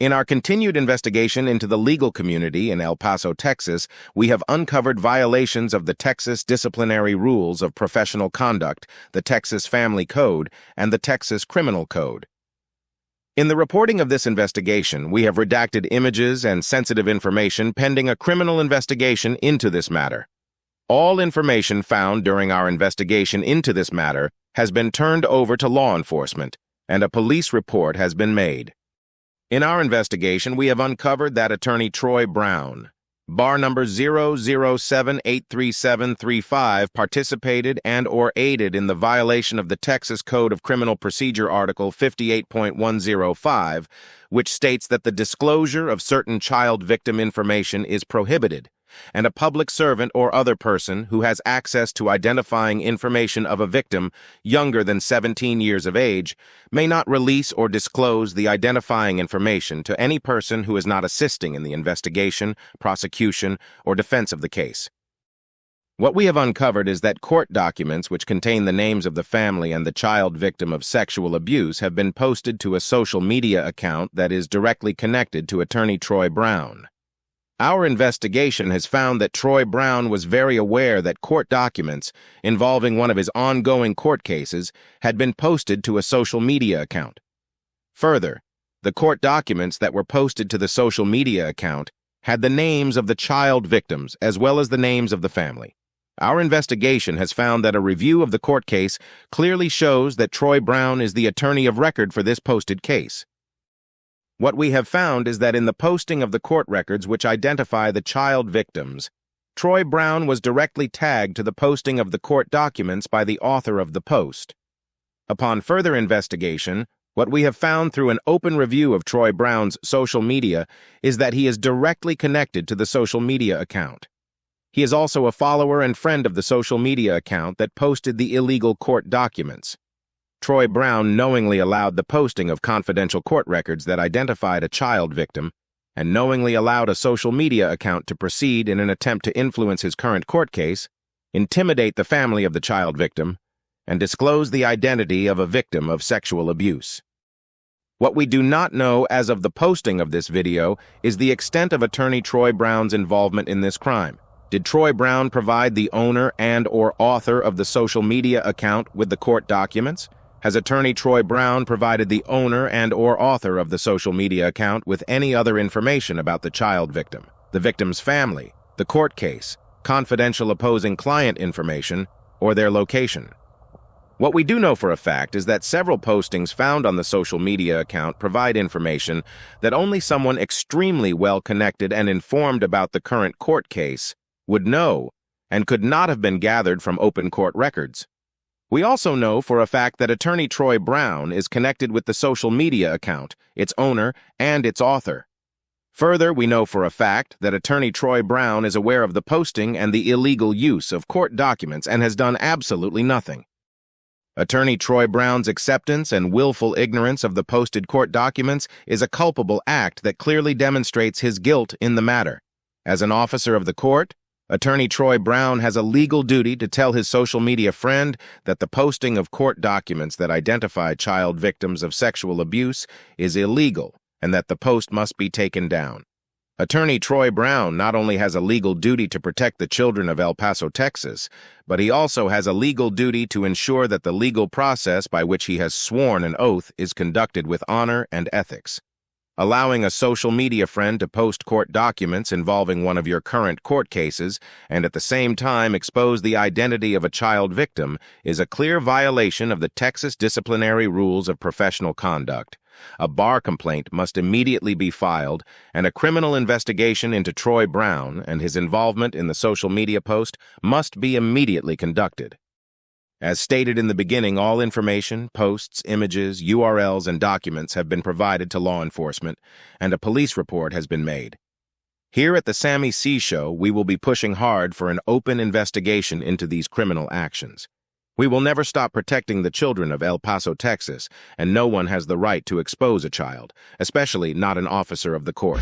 In our continued investigation into the legal community in El Paso, Texas, we have uncovered violations of the Texas Disciplinary Rules of Professional Conduct, the Texas Family Code, and the Texas Criminal Code. In the reporting of this investigation, we have redacted images and sensitive information pending a criminal investigation into this matter. All information found during our investigation into this matter has been turned over to law enforcement, and a police report has been made. In our investigation, we have uncovered that Attorney Troy Brown, bar number 007-83735, participated and/or aided in the violation of the Texas Code of Criminal Procedure Article 58.105, which states that the disclosure of certain child victim information is prohibited, and a public servant or other person who has access to identifying information of a victim younger than 17 years of age may not release or disclose the identifying information to any person who is not assisting in the investigation, prosecution, or defense of the case. What we have uncovered is that court documents which contain the names of the family and the child victim of sexual abuse have been posted to a social media account that is directly connected to Attorney Troy Brown. Our investigation has found that Troy Brown was very aware that court documents involving one of his ongoing court cases had been posted to a social media account. Further, the court documents that were posted to the social media account had the names of the child victims as well as the names of the family. Our investigation has found that a review of the court case clearly shows that Troy Brown is the attorney of record for this posted case. What we have found is that in the posting of the court records which identify the child victims, Troy Brown was directly tagged to the posting of the court documents by the author of the post. Upon further investigation, what we have found through an open review of Troy Brown's social media is that he is directly connected to the social media account. He is also a follower and friend of the social media account that posted the illegal court documents. Troy Brown knowingly allowed the posting of confidential court records that identified a child victim, and knowingly allowed a social media account to proceed in an attempt to influence his current court case, intimidate the family of the child victim, and disclose the identity of a victim of sexual abuse. What we do not know as of the posting of this video is the extent of Attorney Troy Brown's involvement in this crime. Did Troy Brown provide the owner and/or author of the social media account with the court documents? Has Attorney Troy Brown provided the owner and/or author of the social media account with any other information about the child victim, the victim's family, the court case, confidential opposing client information, or their location? What we do know for a fact is that several postings found on the social media account provide information that only someone extremely well connected and informed about the current court case would know and could not have been gathered from open court records. We also know for a fact that Attorney Troy Brown is connected with the social media account, its owner, and its author. Further, we know for a fact that Attorney Troy Brown is aware of the posting and the illegal use of court documents and has done absolutely nothing. Attorney Troy Brown's acceptance and willful ignorance of the posted court documents is a culpable act that clearly demonstrates his guilt in the matter. As an officer of the court, Attorney Troy Brown has a legal duty to tell his social media friend that the posting of court documents that identify child victims of sexual abuse is illegal and that the post must be taken down. Attorney Troy Brown not only has a legal duty to protect the children of El Paso, Texas, but he also has a legal duty to ensure that the legal process by which he has sworn an oath is conducted with honor and ethics. Allowing a social media friend to post court documents involving one of your current court cases and at the same time expose the identity of a child victim is a clear violation of the Texas Disciplinary Rules of Professional Conduct. A bar complaint must immediately be filed, and a criminal investigation into Troy Brown and his involvement in the social media post must be immediately conducted. As stated in the beginning, all information, posts, images, URLs, and documents have been provided to law enforcement, and a police report has been made. Here at the Sammy C Show, we will be pushing hard for an open investigation into these criminal actions. We will never stop protecting the children of El Paso, Texas, and no one has the right to expose a child, especially not an officer of the court.